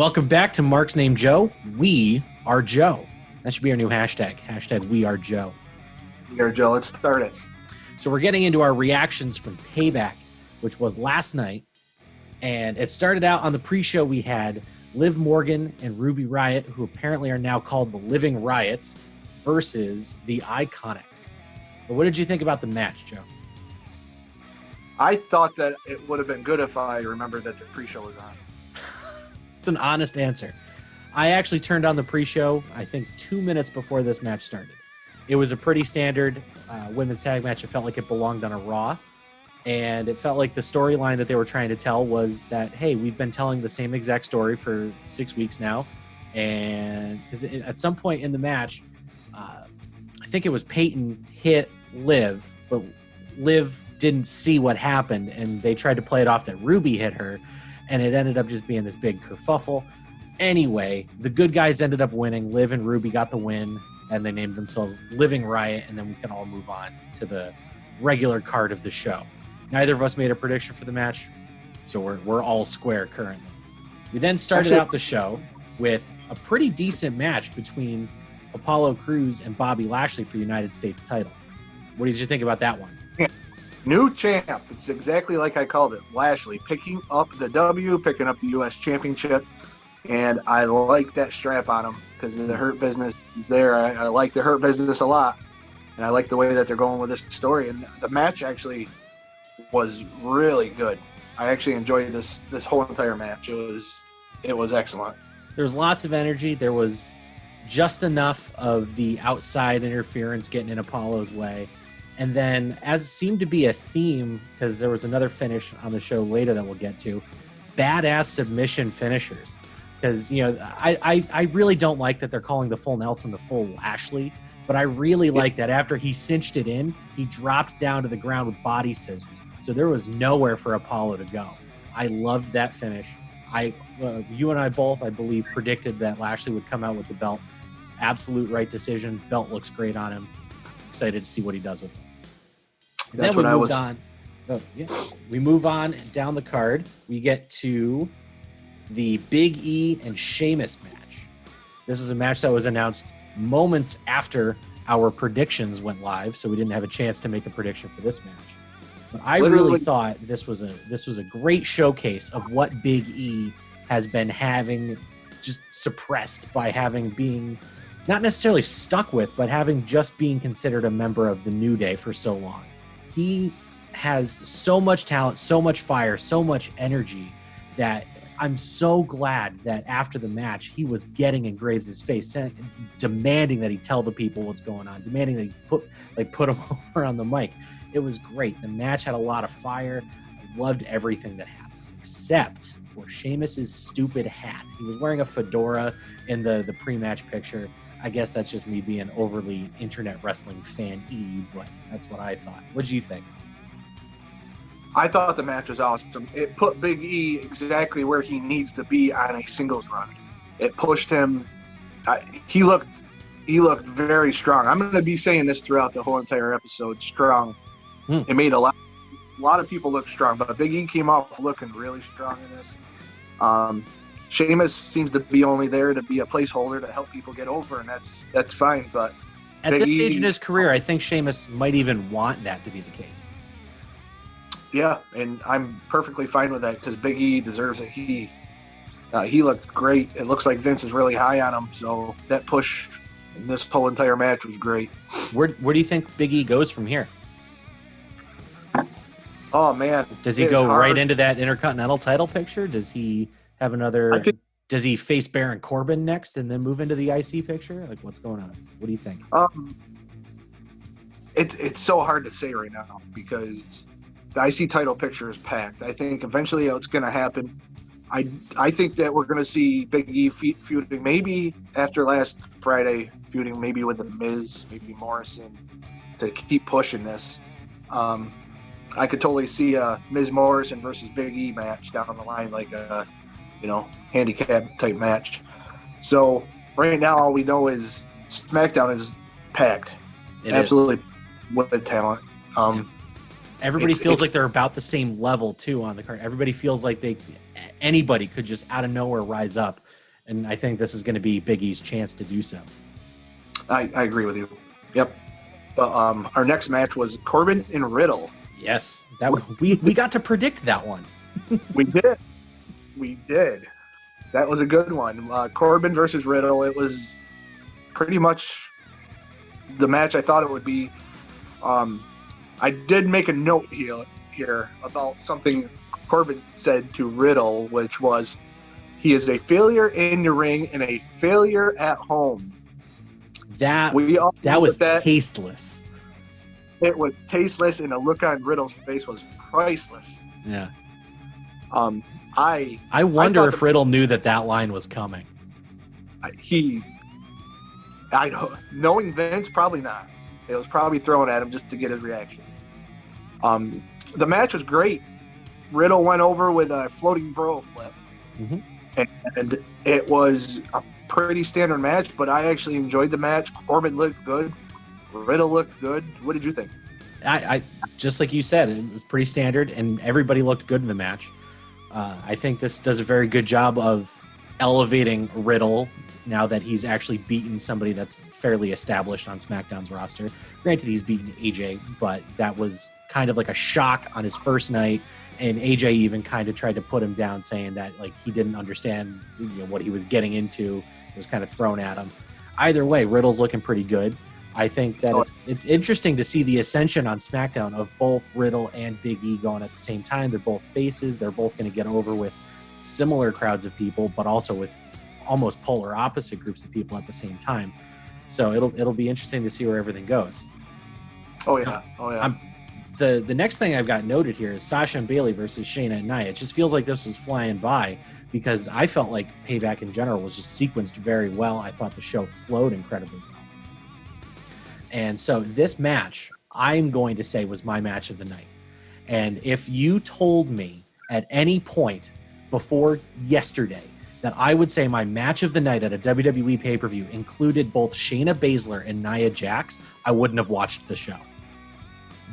Welcome back to Mark's Name Joe. We are Joe. That should be our new hashtag. Hashtag We Are Joe. We are Joe. Let's start it. So we're getting into our reactions from Payback, which was last night. And it started out on the pre-show we had Liv Morgan and Ruby Riott, who apparently are now called the Living Riot, versus the Iconics. But what did you think about the match, Joe? I thought that it would have been good if I remembered that the pre-show was on. It's an honest answer. I actually turned on the pre-show, I think 2 minutes before this match started. It was a pretty standard women's tag match. It felt like it belonged on a Raw. And it felt like the storyline that they were trying to tell was that, hey, we've been telling the same exact story for 6 weeks now. And because at some point in the match, I think it was Peyton hit Liv, but Liv didn't see what happened. And they tried to play it off that Ruby hit her. And it ended up just being this big kerfuffle. Anyway, the good guys ended up winning. Liv and Ruby got the win, and they named themselves Living Riott, and then we can all move on to the regular card of the show. Neither of us made a prediction for the match, so we're all square currently. We then started out the show with a pretty decent match between Apollo Crews and Bobby Lashley for United States title. What did you think about that one? New champ. It's exactly like I called it. Lashley picking up the W, picking up the U.S. Championship. And I like that strap on him because the Hurt Business is there. I like the Hurt Business a lot. And I like the way that they're going with this story. And the match actually was really good. I actually enjoyed this whole entire match. It was excellent. There was lots of energy. There was just enough of the outside interference getting in Apollo's way. And then, as seemed to be a theme, because there was another finish on the show later that we'll get to, badass submission finishers. Because, you know, I really don't like that they're calling the full Nelson the full Lashley, but I really like that after he cinched it in, he dropped down to the ground with body scissors. So there was nowhere for Apollo to go. I loved that finish. You and I both, I believe, predicted that Lashley would come out with the belt. Absolute right decision. Belt looks great on him. Excited to see what he does with it. And then we moved on. Oh, yeah. We move on down the card. We get to the Big E and Sheamus match. This is a match that was announced moments after our predictions went live, so we didn't have a chance to make a prediction for this match. But I really thought this was a great showcase of what Big E has been having just suppressed by being not necessarily stuck with, but having just being considered a member of the New Day for so long. He has so much talent, so much fire, so much energy that I'm so glad that after the match, he was getting in Graves' face, demanding that he tell the people what's going on, demanding that he put him over on the mic. It was great. The match had a lot of fire. I loved everything that happened, except for Sheamus's stupid hat. He was wearing a fedora in the pre-match picture. I guess that's just me being overly internet wrestling fan-y, but that's what I thought. What did you think? I thought the match was awesome. It put Big E exactly where he needs to be on a singles run. It pushed him. He looked very strong. I'm going to be saying this throughout the whole entire episode. Strong. It made a lot of people look strong, but Big E came off looking really strong in this. Sheamus seems to be only there to be a placeholder to help people get over, and that's fine. But at this stage in his career, I think Sheamus might even want that to be the case. Yeah, and I'm perfectly fine with that because Big E deserves it. He looked great. It looks like Vince is really high on him, so that push in this whole entire match was great. Where do you think Big E goes from here? Oh, man. Does he go right into that Intercontinental title picture? Does he have another – does he face Baron Corbin next and then move into the IC picture? Like, what's going on? What do you think? It's so hard to say right now because the IC title picture is packed. I think eventually it's going to happen. I think that we're going to see Big E feuding maybe after last Friday, feuding maybe with The Miz, maybe Morrison, to keep pushing this. I could totally see a Miz Morrison versus Big E match down the line, like a, handicap type match. So right now, all we know is SmackDown is packed, absolutely with talent. Everybody feels like they're about the same level too on the card. Everybody feels like anybody could just out of nowhere rise up. And I think this is going to be Big E's chance to do so. I agree with you. Yep. But our next match was Corbin and Riddle. Yes, that we got to predict that one. We did. We did. That was a good one. Corbin versus Riddle. It was pretty much the match I thought it would be. I did make a note here about something Corbin said to Riddle, which was, he is a failure in the ring and a failure at home. That was tasteless. It was tasteless, and the look on Riddle's face was priceless. Yeah. I wonder if Riddle knew that line was coming. Knowing Vince, probably not. It was probably thrown at him just to get his reaction. The match was great. Riddle went over with a floating bro flip. Mm-hmm. And it was a pretty standard match, but I actually enjoyed the match. Corbin looked good. Riddle looked good. What did you think? I just like you said, it was pretty standard, and everybody looked good in the match. I think this does a very good job of elevating Riddle now that he's actually beaten somebody that's fairly established on SmackDown's roster. Granted, he's beaten AJ, but that was kind of like a shock on his first night, and AJ even kind of tried to put him down, saying that like he didn't understand what he was getting into. It was kind of thrown at him. Either way, Riddle's looking pretty good. I think that it's interesting to see the ascension on SmackDown of both Riddle and Big E going at the same time. They're both faces. They're both going to get over with similar crowds of people, but also with almost polar opposite groups of people at the same time. So it'll be interesting to see where everything goes. Oh yeah. The next thing I've got noted here is Sasha and Bayley versus Shayna and Nia. It just feels like this was flying by because I felt like Payback in general was just sequenced very well. I thought the show flowed incredibly well. And so this match, I'm going to say, was my match of the night. And if you told me at any point before yesterday that I would say my match of the night at a WWE pay-per-view included both Shayna Baszler and Nia Jax, I wouldn't have watched the show.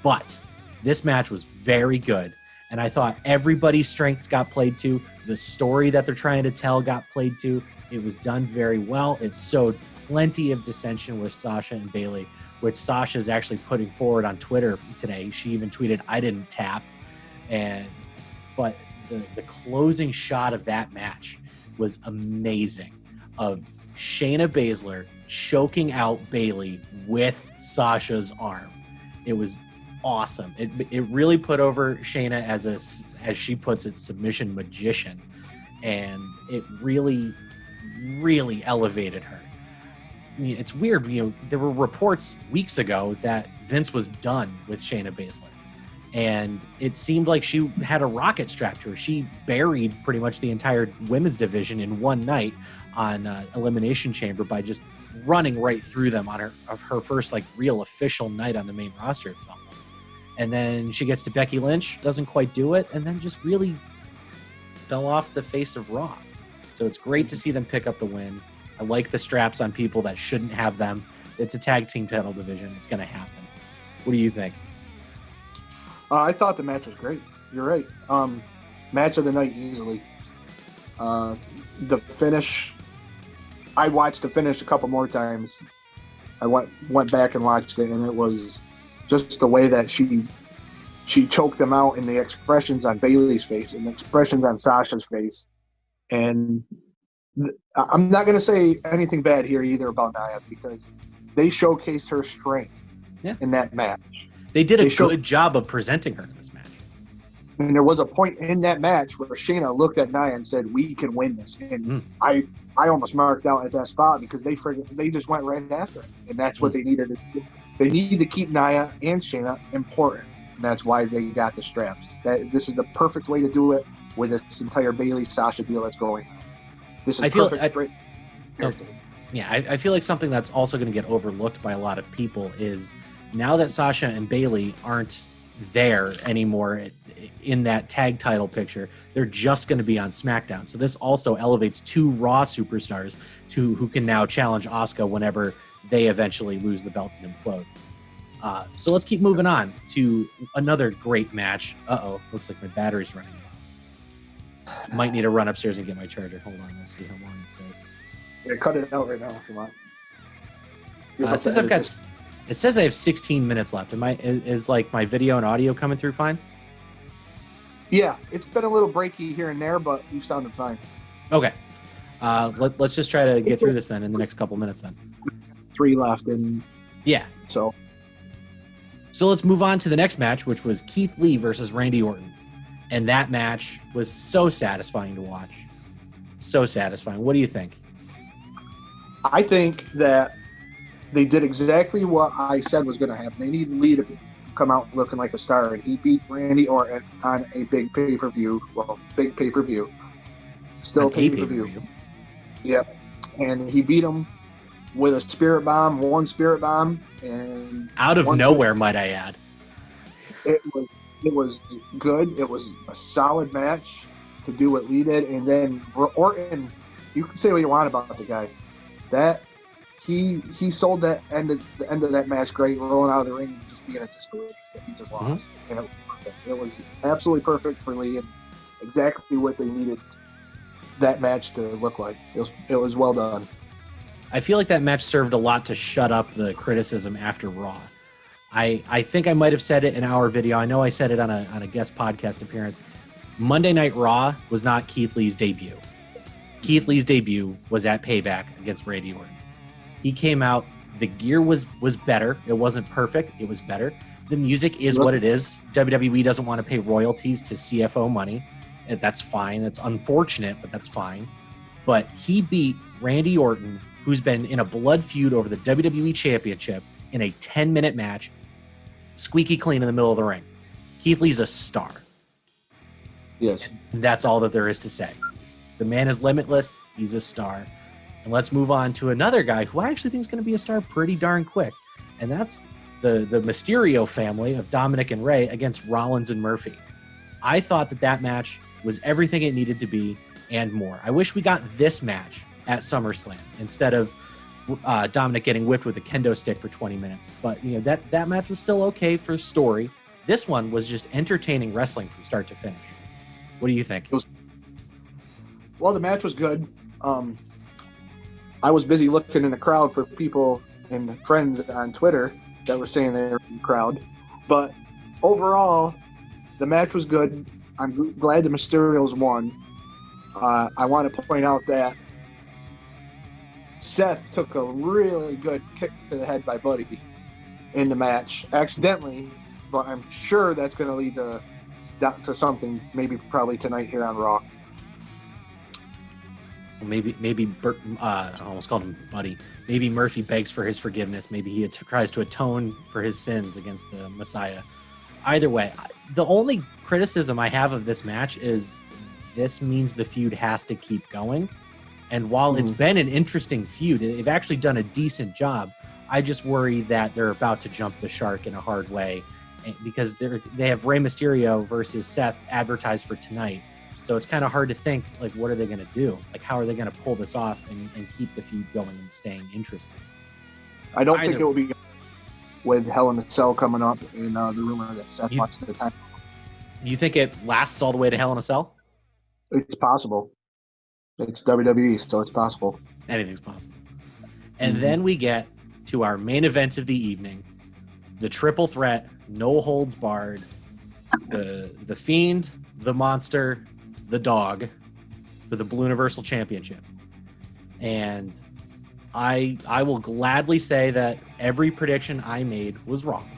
But this match was very good. And I thought everybody's strengths got played to. The story that they're trying to tell got played to. It was done very well. It showed plenty of dissension with Sasha and Bayley, which Sasha is actually putting forward on Twitter today. She even tweeted, "I didn't tap." But the closing shot of that match was amazing, of Shayna Baszler choking out Bayley with Sasha's arm. It was awesome. It really put over Shayna as she puts it, submission magician, and it really, really elevated her. I mean, it's weird. There were reports weeks ago that Vince was done with Shayna Baszler, and it seemed like she had a rocket strapped to her. She buried pretty much the entire women's division in one night on Elimination Chamber by just running right through them on her first like real official night on the main roster, it felt like. And then she gets to Becky Lynch, doesn't quite do it, and then just really fell off the face of Raw. So it's great to see them pick up the win. I like the straps on people that shouldn't have them. It's a tag team title division. It's going to happen. What do you think? I thought the match was great. You're right. Match of the night easily. The finish, I watched the finish a couple more times. I went back and watched it, and it was just the way that she choked them out, and the expressions on Bayley's face and the expressions on Sasha's face. And I'm not going to say anything bad here either about Nia, because they showcased her strength in that match. They did a good job of presenting her in this match. And there was a point in that match where Shayna looked at Nia and said, "We can win this." And I almost marked out at that spot because they just went right after it. And that's what they needed to do. They needed to keep Nia and Shayna important. And that's why they got the straps. This is the perfect way to do it with this entire Bayley-Sasha deal that's going on. This is I feel like something that's also going to get overlooked by a lot of people is now that Sasha and Bayley aren't there anymore in that tag title picture, they're just going to be on SmackDown. So this also elevates two Raw superstars who can now challenge Asuka whenever they eventually lose the belts and implode. So let's keep moving on to another great match. Looks like my battery's running low. Might need to run upstairs and get my charger. Hold on, let's see how long it says. Yeah, cut it out right now if you want. It says I have 16 minutes left. Is like my video and audio coming through fine? Yeah, it's been a little breaky here and there, but you sounded fine. Okay. Let's just try to get through this then in the next couple minutes then. 3 left, and yeah. So let's move on to the next match, which was Keith Lee versus Randy Orton. And that match was so satisfying to watch. So satisfying. What do you think? I think that they did exactly what I said was going to happen. They needed Lee to come out looking like a star, and he beat Randy Orton on a big pay-per-view. Well, big pay-per-view. Still pay-per-view. Yep. And he beat him with a spirit bomb, one spirit bomb, and out of nowhere, might I add. It was good. It was a solid match to do what Lee did, and then Orton. You can say what you want about the guy. That he sold the end of that match great, rolling out of the ring and just being a disbelief that he just lost. Mm-hmm. And it was absolutely perfect for Lee and exactly what they needed that match to look like. It was well done. I feel like that match served a lot to shut up the criticism after Raw. I think I might have said it in our video. I know I said it on a guest podcast appearance. Monday Night Raw was not Keith Lee's debut. Keith Lee's debut was at Payback against Randy Orton. He came out. The gear was better. It wasn't perfect. It was better. The music is what it is. WWE doesn't want to pay royalties to CFO money. That's fine. That's unfortunate, but that's fine. But he beat Randy Orton, who's been in a blood feud over the WWE Championship, in a 10-minute match, squeaky clean in the middle of the ring. Keith Lee's a star. Yes. And that's all that there is to say. The man is limitless. He's a star. And let's move on to another guy who I actually think is going to be a star pretty darn quick. And that's the Mysterio family of Dominic and Rey against Rollins and Murphy. I thought that match was everything it needed to be and more. I wish we got this match at SummerSlam instead of Dominic getting whipped with a kendo stick for 20 minutes. But that match was still okay for story. This one was just entertaining wrestling from start to finish. What do you think? Well, the match was good. I was busy looking in the crowd for people and friends on Twitter that were saying they were in the crowd. But overall, the match was good. I'm glad the Mysterios won. I want to point out that Seth took a really good kick to the head by Buddy in the match, accidentally, but I'm sure that's going to lead to something, probably tonight here on Raw. Maybe I almost called him Buddy. Maybe Murphy begs for his forgiveness. Maybe he tries to atone for his sins against the Messiah. Either way, the only criticism I have of this match is this means the feud has to keep going. And while it's been an interesting feud, they've actually done a decent job. I just worry that they're about to jump the shark in a hard way because they have Rey Mysterio versus Seth advertised for tonight. So it's kind of hard to think, like, what are they going to do? Like, how are they going to pull this off and keep the feud going and staying interesting? I don't think it will be with Hell in a Cell coming up and the rumor that Seth wants the time. You think it lasts all the way to Hell in a Cell? It's possible. It's WWE, so it's possible. Anything's possible. And then we get to our main event of the evening, the triple threat, no holds barred, the Fiend, the Monster, the Dog for the Blue Universal Championship. And I will gladly say that every prediction I made was wrong,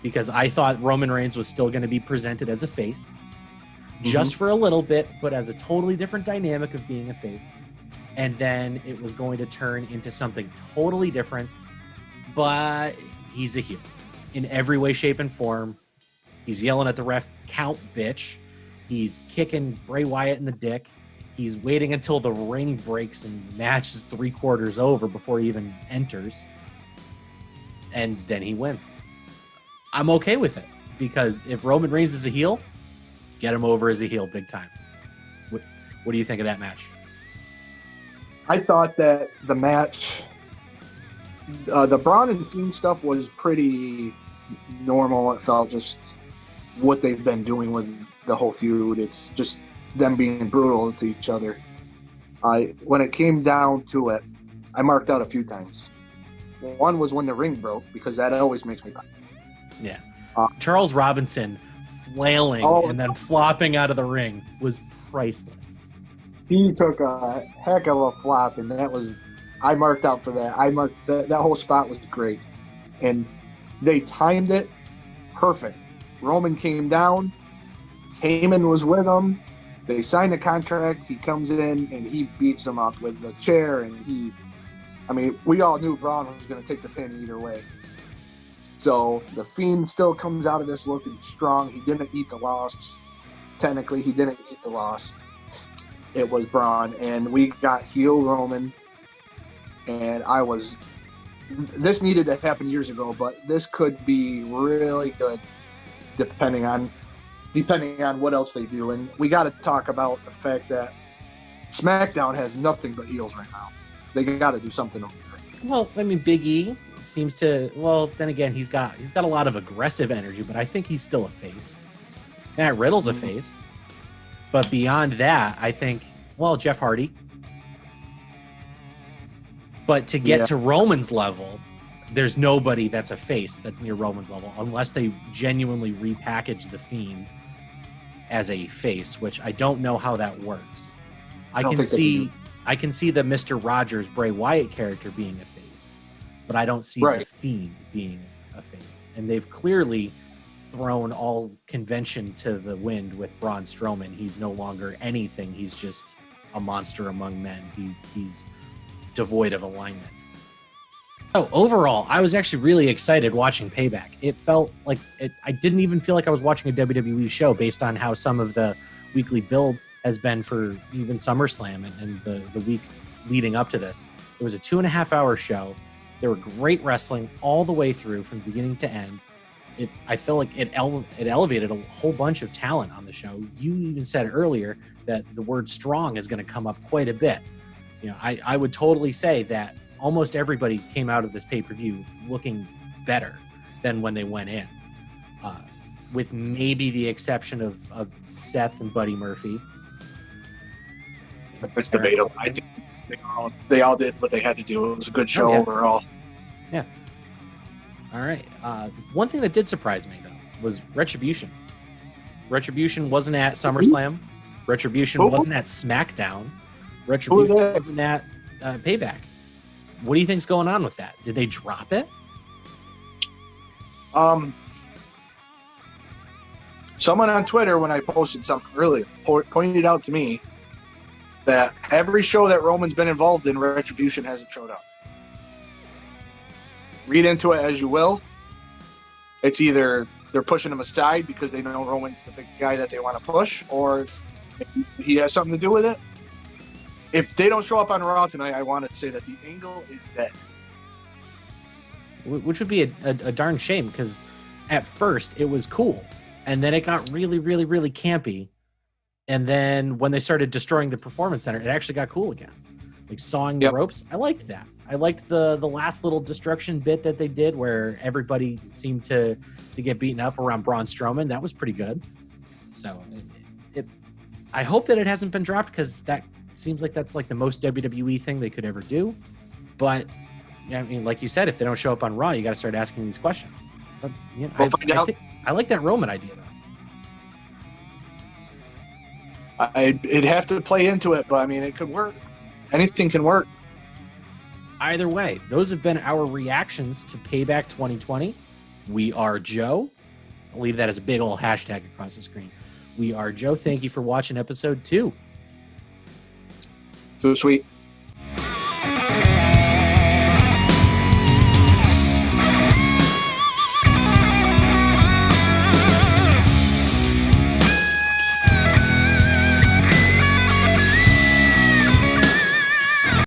because I thought Roman Reigns was still going to be presented as a face, just for a little bit, but as a totally different dynamic of being a face. And then it was going to turn into something totally different, but he's a heel in every way, shape, and form. He's yelling at the ref, "Count, bitch." He's kicking Bray Wyatt in the dick. He's waiting until the ring breaks and the match is 3/4 over before he even enters. And then he wins. I'm okay with it, because if Roman Reigns is a heel, get him over as a heel big time. What do you think of that match? I thought that the match, the Braun and Fiend stuff was pretty normal. It felt just what they've been doing with the whole feud. It's just them being brutal to each other. When it came down to it, I marked out a few times. One was when the ring broke, because that always makes me laugh. Yeah. Charles Robinson flailing and then flopping out of the ring was priceless. He took a heck of a flop, and I marked out for that. I marked that whole spot was great. And they timed it perfect. Roman came down, Heyman was with him. They signed a contract. He comes in and he beats him up with the chair, and we all knew Braun was going to take the pin either way. So the Fiend still comes out of this looking strong. He didn't eat the loss. Technically, he didn't eat the loss. It was Braun, and we got heel Roman. And this needed to happen years ago, but this could be really good depending on what else they do. And we got to talk about the fact that SmackDown has nothing but heels right now. They got to do something over there. Well, Big E seems to. Well, then again, he's got a lot of aggressive energy, but I think he's still a face. Matt Riddle's a face, but beyond that, I think Jeff Hardy. But to get to Roman's level, there's nobody that's a face that's near Roman's level unless they genuinely repackage the Fiend as a face, which I don't know how that works. I can see the Mr. Rogers Bray Wyatt character being a face, but I don't see the Fiend being a face. And they've clearly thrown all convention to the wind with Braun Strowman. He's no longer anything. He's just a monster among men. He's devoid of alignment. So overall, I was actually really excited watching Payback. It felt like I didn't even feel like I was watching a WWE show based on how some of the weekly build has been for even SummerSlam and the week leading up to this. It was a 2.5-hour show. There were great wrestling all the way through from beginning to end. I feel like it elevated a whole bunch of talent on the show. You even said earlier that the word strong is going to come up quite a bit. I would totally say that almost everybody came out of this pay-per-view looking better than when they went in, with maybe the exception of Seth and Buddy Murphy. It's debatable. I think they all did what they had to do. It was a good show overall. Yeah. All right. One thing that did surprise me, though, was Retribution. Retribution wasn't at SummerSlam. Retribution wasn't at SmackDown. Retribution wasn't at Payback. What do you think's going on with that? Did they drop it? Someone on Twitter, when I posted something earlier, pointed out to me that every show that Roman's been involved in, Retribution hasn't showed up. Read into it as you will. It's either they're pushing him aside because they know Roman's the big guy that they want to push, or he has something to do with it. If they don't show up on Raw tonight, I want to say that the angle is dead. Which would be a darn shame, because at first it was cool, and then it got really, really, really campy. And then when they started destroying the Performance Center, it actually got cool again. Like sawing the ropes. I liked that. I liked the last little destruction bit that they did where everybody seemed to get beaten up around Braun Strowman. That was pretty good. So I hope that it hasn't been dropped, because that seems like that's like the most WWE thing they could ever do. But like you said, if they don't show up on Raw, you got to start asking these questions. But, we'll find out. I like that Roman idea, though. It'd have to play into it, but it could work. Anything can work. Either way, those have been our reactions to Payback 2020. We are Joe. I'll leave that as a big old hashtag across the screen. We are Joe. Thank you for watching episode 2. So sweet.